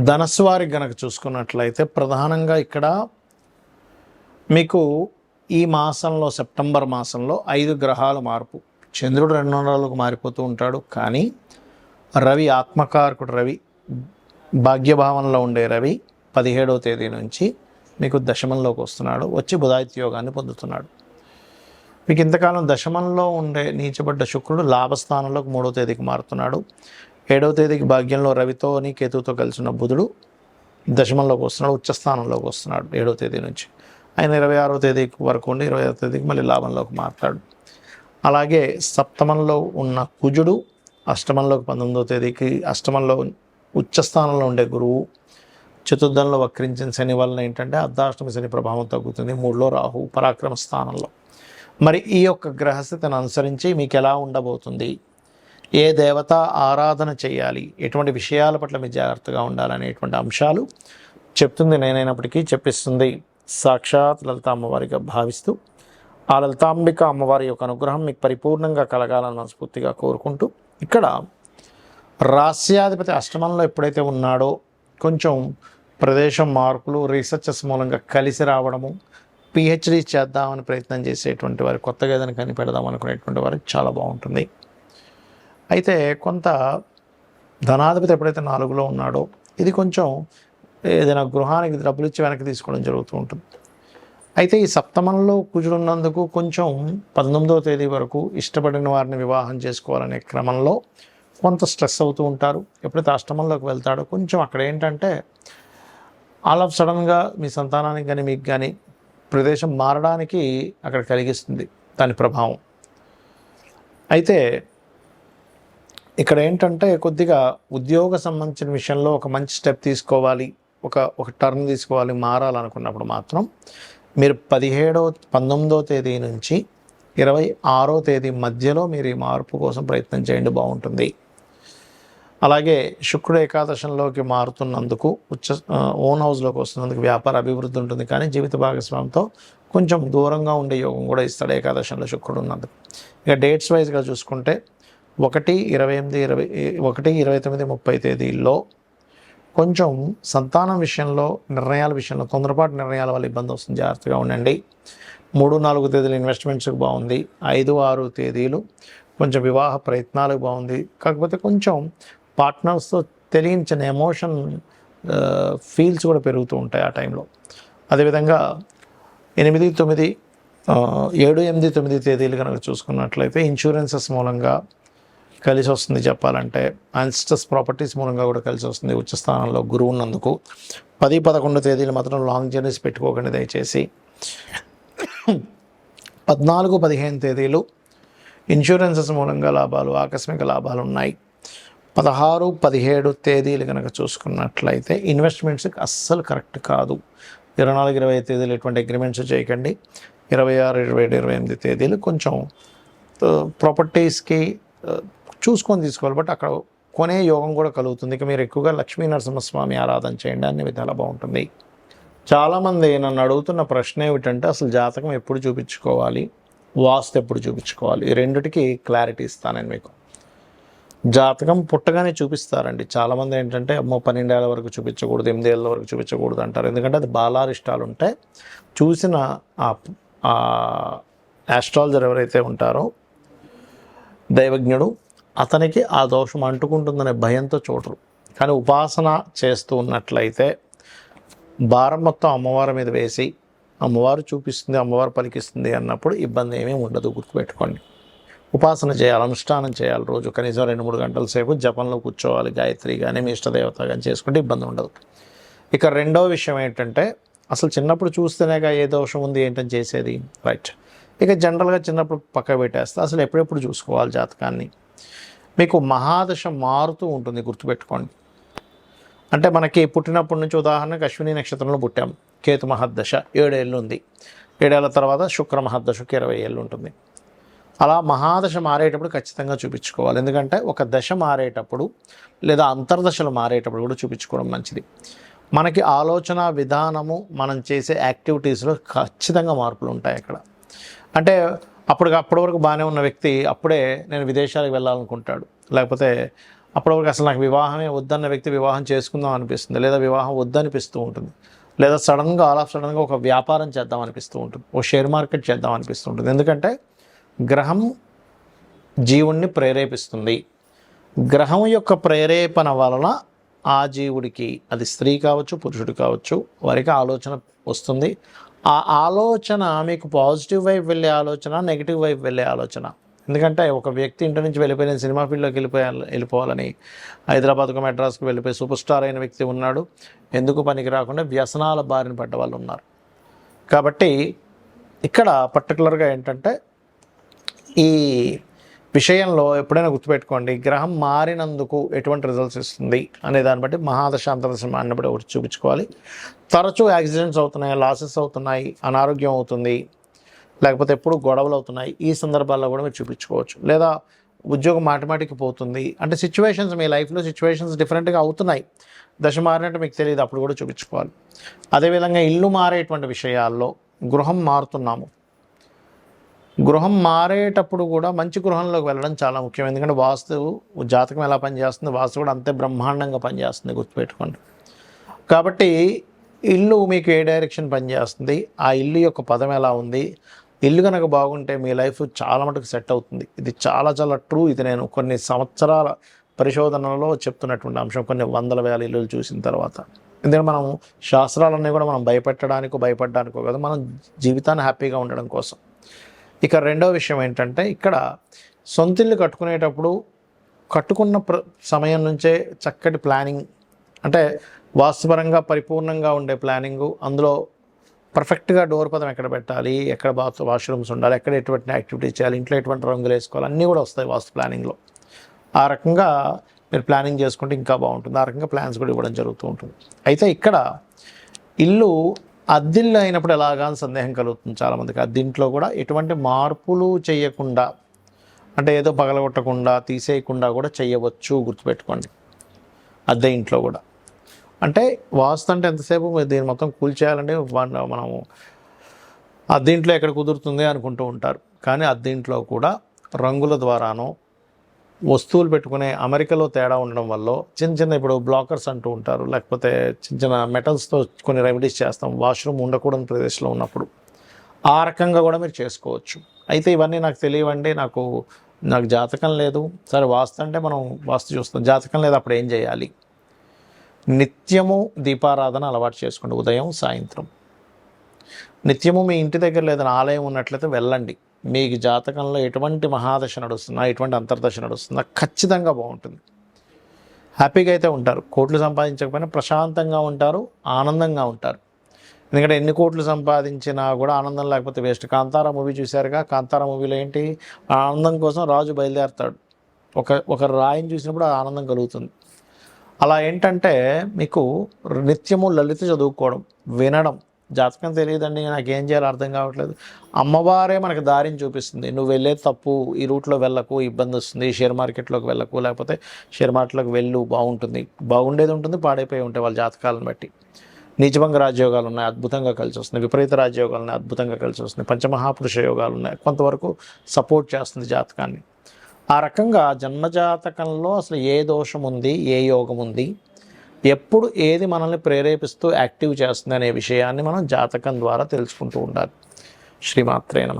ధనస్సు వారికి గనక చూసుకున్నట్లయితే ప్రధానంగా ఇక్కడ మీకు ఈ మాసంలో సెప్టెంబర్ మాసంలో 5 గ్రహాల మార్పు. చంద్రుడు 2 నెలలకు మారిపోతూ ఉంటాడు, కానీ రవి ఆత్మకారకుడు రవి భాగ్యభావంలో ఉండే రవి 17వ తేదీ నుంచి మీకు దశమంలోకి వస్తున్నాడు, వచ్చి బుధాయిత్ యోగాన్ని పొందుతున్నాడు. మీకు ఇంతకాలం దశమంలో ఉండే నీచబడ్డ శుక్రుడు లాభస్థానంలోకి 3వ తేదీకి మారుతున్నాడు. 7వ తేదీకి భాగ్యంలో రవితోని కేతుతో కలిసి ఉన్న బుధుడు దశమంలోకి వస్తున్నాడు, ఉచ్చస్థానంలోకి వస్తున్నాడు 7వ తేదీ నుంచి. ఆయన 26వ తేదీ వరకు ఉండి 25వ తేదీకి మళ్ళీ లాభంలోకి మారుతాడు. అలాగే సప్తమంలో ఉన్న కుజుడు అష్టమంలోకి 19వ తేదీకి, అష్టమంలో ఉచ్చస్థానంలో ఉండే గురువు చతుర్థంలో వక్రించిన శని వలన ఏంటంటే అర్ధాష్టమి శని ప్రభావం తగ్గుతుంది. 3లో రాహు పరాక్రమ స్థానంలో. మరి ఈ యొక్క గ్రహస్థితిని అనుసరించి మీకు ఎలా ఉండబోతుంది, ఏ దేవత ఆరాధన చేయాలి, ఎటువంటి విషయాల పట్ల మీరు జాగ్రత్తగా ఉండాలనేటువంటి అంశాలు చెప్తుంది నేనైనప్పటికీ చెప్పిస్తుంది సాక్షాత్ లలిత అమ్మవారిగా భావిస్తూ, ఆ లలితాంబిక అమ్మవారి యొక్క అనుగ్రహం మీకు పరిపూర్ణంగా కలగాలని మనస్ఫూర్తిగా కోరుకుంటూ, ఇక్కడ రాస్యాధిపతి అష్టమంలో ఎప్పుడైతే ఉన్నాడో కొంచెం ప్రదేశం మార్పులు రీసెర్చెస్ మూలంగా కలిసి రావడము, పిహెచ్డి చేద్దామని ప్రయత్నం చేసేటువంటి వారు, కొత్తగా ఏదైనా కనిపెడదాం అనుకునేటువంటి వారికి చాలా బాగుంటుంది. అయితే కొంత ధనాధిపతి ఎప్పుడైతే 4లో ఉన్నాడో ఇది కొంచెం ఏదైనా గృహానికి డబ్బులు ఇచ్చి వెనక్కి తీసుకోవడం జరుగుతూ ఉంటుంది. అయితే ఈ సప్తమంలో కుజుడు ఉన్నందుకు కొంచెం 19వ తేదీ వరకు ఇష్టపడిన వారిని వివాహం చేసుకోవాలనే క్రమంలో కొంత స్ట్రెస్ అవుతూ ఉంటారు. ఎప్పుడైతే అష్టమంలోకి వెళ్తాడో కొంచెం అక్కడ ఏంటంటే ఆల్ ఆఫ్ సడన్గా మీ సంతానానికి కానీ మీకు కానీ ప్రదేశం మారడానికి అక్కడ కలిగిస్తుంది దాని ప్రభావం. అయితే ఇక్కడ ఏంటంటే కొద్దిగా ఉద్యోగ సంబంధించిన విషయంలో ఒక మంచి స్టెప్ తీసుకోవాలి, ఒక టర్న్ తీసుకోవాలి, మారాలనుకున్నప్పుడు మాత్రం మీరు 19వ తేదీ నుంచి 26వ తేదీ మధ్యలో మీరు ఈ మార్పు కోసం ప్రయత్నం చేయండి, బాగుంటుంది. అలాగే శుక్రుడు ఏకాదశంలోకి మారుతున్నందుకు ఓన్ హౌస్లోకి వస్తున్నందుకు వ్యాపార అభివృద్ధి ఉంటుంది, కానీ జీవిత భాగస్వామితో కొంచెం దూరంగా ఉండే యోగం కూడా ఇస్తాడు ఏకాదశంలో శుక్రుడు ఉన్నందుకు. ఇక డేట్స్ వైజ్గా చూసుకుంటే 1, 28, 29, 30 తేదీల్లో కొంచెం సంతానం విషయంలో నిర్ణయాల విషయంలో తొందరపాటు నిర్ణయాల వల్ల ఇబ్బంది వస్తుంది, జాగ్రత్తగా ఉండండి. 3, 4 తేదీలు ఇన్వెస్ట్మెంట్స్కి బాగుంది. 5, 6 తేదీలు కొంచెం వివాహ ప్రయత్నాలకు బాగుంది. కాకపోతే కొంచెం పార్ట్నర్స్తో తెలియని చిన్న ఎమోషన్ ఫీల్స్ కూడా పెరుగుతూ ఉంటాయి ఆ టైంలో. అదేవిధంగా 7, 8, 9 తేదీలు కనుక చూసుకున్నట్లయితే ఇన్సూరెన్సెస్ మూలంగా కలిసి వస్తుంది చెప్పాలంటే. యాన్సిస్టర్స్ ప్రాపర్టీస్ మూలంగా కూడా కలిసి వస్తుంది ఉచ్చస్థానంలో గురువు ఉన్నందుకు. 10, 11 తేదీలు మాత్రం లాంగ్ జర్నీస్ పెట్టుకోకండి దయచేసి. 14, 15 తేదీలు ఇన్సూరెన్సెస్ మూలంగా లాభాలు, ఆకస్మిక లాభాలు ఉన్నాయి. 16, 17 తేదీలు కనుక చూసుకున్నట్లయితే ఇన్వెస్ట్మెంట్స్కి అస్సలు కరెక్ట్ కాదు. 24, 25 తేదీలు ఎటువంటి అగ్రిమెంట్స్ చేయకండి. 26, 27, 28 తేదీలు కొంచెం ప్రాపర్టీస్కి చూసుకొని తీసుకోవాలి, బట్ అక్కడ కొనే యోగం కూడా కలుగుతుంది. ఇక మీరు ఎక్కువగా లక్ష్మీ నరసింహస్వామి ఆరాధన చేయండి, అన్ని విధాలా బాగుంటుంది. చాలామంది నన్ను అడుగుతున్న ప్రశ్న ఏమిటంటే అసలు జాతకం ఎప్పుడు చూపించుకోవాలి, వాస్తు ఎప్పుడు చూపించుకోవాలి, ఈ రెండిటికి క్లారిటీ ఇస్తాను నేను మీకు. జాతకం పుట్టగానే చూపిస్తారండి. చాలామంది ఏంటంటే 12 ఏళ్ళ వరకు చూపించకూడదు, 8 ఏళ్ళ వరకు చూపించకూడదు అంటారు. ఎందుకంటే అది బాలారిష్టాలు ఉంటాయి. చూసిన ఆస్ట్రాలజర్ ఎవరైతే ఉంటారో దైవజ్ఞుడు అతనికి ఆ దోషం అంటుకుంటుందనే భయంతో చూడరు. కానీ ఉపాసన చేస్తూ ఉన్నట్లయితే భారం మొత్తం అమ్మవారి మీద వేసి అమ్మవారు చూపిస్తుంది, అమ్మవారు పలికిస్తుంది అన్నప్పుడు ఇబ్బంది ఏమీ ఉండదు, గుర్తుపెట్టుకోండి. ఉపాసన చేయాలి, అనుష్ఠానం చేయాలి. రోజు కనీసం 2-3 గంటల సేపు జపంలో కూర్చోవాలి, గాయత్రి కానీ మీ ఇష్టదేవత కానీ చేసుకుంటే ఇబ్బంది ఉండదు. ఇక రెండవ విషయం ఏంటంటే అసలు చిన్నప్పుడు చూస్తేనేగా ఏ దోషం ఉంది ఏంటని చేసేది, రైట్. ఇక జనరల్గా చిన్నప్పుడు పక్క పెట్టేస్తే అసలు ఎప్పుడెప్పుడు చూసుకోవాలి జాతకాన్ని. మీకు మహాదశ మారుతూ ఉంటుంది, గుర్తుపెట్టుకోండి. అంటే మనకి పుట్టినప్పటి నుంచి ఉదాహరణకు అశ్విని నక్షత్రంలో పుట్టాం, కేతు మహాదశ 7 ఏళ్ళు ఉంది. 7 ఏళ్ళ తర్వాత శుక్ర మహాదశకు 20 ఏళ్ళు ఉంటుంది. అలా మహాదశ మారేటప్పుడు ఖచ్చితంగా చూపించుకోవాలి. ఎందుకంటే ఒక దశ మారేటప్పుడు లేదా అంతర్దశలు మారేటప్పుడు కూడా చూపించుకోవడం మంచిది. మనకి ఆలోచన విధానము, మనం చేసే యాక్టివిటీస్లో ఖచ్చితంగా మార్పులు ఉంటాయి అక్కడ. అంటే అప్పటి వరకు బాగానే ఉన్న వ్యక్తి అప్పుడే నేను విదేశాలకు వెళ్ళాలనుకుంటాడు, లేకపోతే అప్పటివరకు అసలు నాకు వివాహమే వద్దన్న వ్యక్తి వివాహం చేసుకుందాం అనిపిస్తుంది, లేదా వివాహం వద్దనిపిస్తూ ఉంటుంది, లేదా సడన్గా సడన్గా ఒక వ్యాపారం చేద్దాం అనిపిస్తూ ఉంటుంది, ఒక షేర్ మార్కెట్ చేద్దాం అనిపిస్తూ ఉంటుంది. ఎందుకంటే గ్రహం జీవుణ్ణి ప్రేరేపిస్తుంది. గ్రహం యొక్క ప్రేరేపణ వలన ఆ జీవుడికి, అది స్త్రీ కావచ్చు పురుషుడు కావచ్చు, వారికి ఆలోచన వస్తుంది. ఆ ఆలోచన మీకు పాజిటివ్ వైపు వెళ్ళే ఆలోచన, నెగిటివ్ వైపు వెళ్ళే ఆలోచన. ఎందుకంటే ఒక వ్యక్తి ఇంటి నుంచి వెళ్ళిపోయిన సినిమా ఫీల్డ్లోకి వెళ్ళిపోవాలని హైదరాబాద్కు మెడ్రాస్కు వెళ్ళిపోయి సూపర్ స్టార్ అయిన వ్యక్తి ఉన్నాడు. ఎందుకు పనికి రాకుండా వ్యసనాల బారిన పడ్డ వాళ్ళు ఉన్నారు. కాబట్టి ఇక్కడ పర్టికులర్గా ఏంటంటే ఈ విషయంలో ఎప్పుడైనా గుర్తుపెట్టుకోండి, గ్రహం మారినందుకు ఎటువంటి రిజల్ట్స్ ఇస్తుంది అనే దాన్ని బట్టి మహాదశ అంతర్దశ అన్ని బట్టి ఒకటి చూపించుకోవాలి. తరచూ యాక్సిడెంట్స్ అవుతున్నాయి, లాసెస్ అవుతున్నాయి, అనారోగ్యం అవుతుంది, లేకపోతే ఎప్పుడు గొడవలు అవుతున్నాయి, ఈ సందర్భాల్లో కూడా మీరు చూపించుకోవచ్చు. లేదా ఉద్యోగం మాటిమాటికి పోతుంది అంటే సిచ్యువేషన్స్, మీ లైఫ్లో సిచ్యువేషన్స్ డిఫరెంట్గా అవుతున్నాయి, దశ మారినట్టు మీకు తెలియదు, అప్పుడు కూడా చూపించుకోవాలి. అదేవిధంగా ఇల్లు మారేటువంటి విషయాల్లో గృహం మారుతున్నాము, గృహం మారేటప్పుడు కూడా మంచి గృహంలోకి వెళ్ళడం చాలా ముఖ్యం. ఎందుకంటే వాస్తు జాతకం ఎలా పనిచేస్తుంది, వాస్తు కూడా అంతే బ్రహ్మాండంగా పనిచేస్తుంది, గుర్తుపెట్టుకోండి. కాబట్టి ఇల్లు మీకు ఏ డైరెక్షన్ పనిచేస్తుంది, ఆ ఇల్లు యొక్క పదం ఎలా ఉంది, ఇల్లు కనుక బాగుంటే మీ లైఫ్ చాలా మటుకు సెట్ అవుతుంది. ఇది చాలా చాలా ట్రూ. ఇది నేను కొన్ని సంవత్సరాల పరిశోధనలో చెప్తున్నటువంటి అంశం, కొన్ని వందల వేల ఇల్లులు చూసిన తర్వాత. ఎందుకంటే మనం శాస్త్రాలన్నీ కూడా మనం భయపడడానికో కాదు, మనం జీవితాన్ని హ్యాపీగా ఉండడం కోసం. ఇక రెండో విషయం ఏంటంటే, ఇక్కడ సొంతిల్లు కట్టుకునేటప్పుడు కట్టుకున్న సమయం నుంచే చక్కటి ప్లానింగ్, అంటే వాస్తుపరంగా పరిపూర్ణంగా ఉండే ప్లానింగు, అందులో పర్ఫెక్ట్గా డోర్ పదం ఎక్కడ పెట్టాలి, ఎక్కడ వాష్రూమ్స్ ఉండాలి, ఎక్కడ ఎటువంటి యాక్టివిటీస్ చేయాలి, ఇంట్లో ఎటువంటి రంగులు వేసుకోవాలి, అన్నీ కూడా వస్తాయి వాస్తు ప్లానింగ్లో. ఆ రకంగా మీరు ప్లానింగ్ చేసుకుంటే ఇంకా బాగుంటుంది. ఆ రకంగా ప్లాన్స్ కూడా ఇవ్వడం జరుగుతూ ఉంటుంది. అయితే ఇక్కడ ఇల్లు అద్దిల్లు అయినప్పుడు ఎలాగా అని సందేహం కలుగుతుంది చాలామందికి. అద్దింట్లో కూడా ఎటువంటి మార్పులు చేయకుండా, అంటే ఏదో పగలగొట్టకుండా తీసేయకుండా కూడా చేయవచ్చు, గుర్తుపెట్టుకోండి. అద్దె ఇంట్లో కూడా అంటే వాస్తు అంటే ఎంతసేపు దీన్ని మొత్తం కూల్చేయాలంటే మనము అద్దెంట్లో ఎక్కడ కుదురుతుంది అనుకుంటూ ఉంటారు. కానీ అద్దెంట్లో కూడా రంగుల ద్వారానో, వస్తువులు పెట్టుకునే అమరికలో తేడా ఉండడం వల్ల చిన్న చిన్న ఇప్పుడు బ్లాకర్స్ అంటూ ఉంటారు, లేకపోతే చిన్న చిన్న మెటల్స్తో కొన్ని రెమెడీస్ చేస్తాం వాష్రూమ్ ఉండకూడని ప్రదేశంలో ఉన్నప్పుడు. ఆ రకంగా కూడా మీరు చేసుకోవచ్చు. అయితే ఇవన్నీ నాకు తెలియవండి, నాకు జాతకం లేదు. సరే వాస్తు అంటే మనం వాస్తు చూస్తాం, జాతకం లేదు, అప్పుడు ఏం చేయాలి? నిత్యము దీపారాధన అలవాటు చేసుకోండి, ఉదయం సాయంత్రం. నిత్యము మీ ఇంటి దగ్గర లేదని ఆలయం ఉన్నట్లయితే వెళ్ళండి. మీకు జాతకంలో ఎటువంటి మహాదశ నడుస్తున్నా, ఎటువంటి అంతర్దశ నడుస్తున్నా ఖచ్చితంగా బాగుంటుంది. హ్యాపీగా అయితే ఉంటారు. కోట్లు సంపాదించకపోయినా ప్రశాంతంగా ఉంటారు, ఆనందంగా ఉంటారు. ఎందుకంటే ఎన్ని కోట్లు సంపాదించినా కూడా ఆనందం లేకపోతే వేస్ట్. కాంతారా మూవీ చూశారుగా, కాంతారా మూవీలో ఏంటి, ఆనందం కోసం రాజు బయలుదేరుతాడు. ఒక రాయిని చూసినప్పుడు ఆ ఆనందం కలుగుతుంది. అలా ఏంటంటే మీకు నిత్యము లలిత చదువుకోవడం, వినడం. జాతకం తెలియదండి, నాకేం చేయాలో అర్థం కావట్లేదు, అమ్మవారే మనకు దారిని చూపిస్తుంది. నువ్వు వెళ్ళే తప్పు, ఈ రూట్లో వెళ్ళకు, ఇబ్బంది వస్తుంది, షేర్ మార్కెట్లోకి వెళ్ళకు, లేకపోతే షేర్ మార్కెట్లోకి వెళ్ళు, బాగుంటుంది. బాగుండేది ఉంటుంది, పాడైపోయి ఉంటాయి వాళ్ళ జాతకాలను బట్టి. నీచభంగ రాజయోగాలు ఉన్నాయి, అద్భుతంగా కలిసి వస్తున్నాయి. విపరీత రాజయోగాలు ఉన్నాయి, అద్భుతంగా కలిసి వస్తున్నాయి. పంచమహాపురుష యోగాలు ఉన్నాయి, కొంతవరకు సపోర్ట్ చేస్తుంది జాతకాన్ని. ఆ రకంగా జన్మజాతకంలో అసలు ఏ దోషం ఉంది, ఏ యోగం ఉంది, ఎప్పుడు ఏది మనల్ని ప్రేరేపిస్తూ యాక్టివ్ చేస్తుంది అనే విషయాన్ని మనం జాతకం ద్వారా తెలుసుకుంటూ ఉండాలి. శ్రీమాత్రే నమః.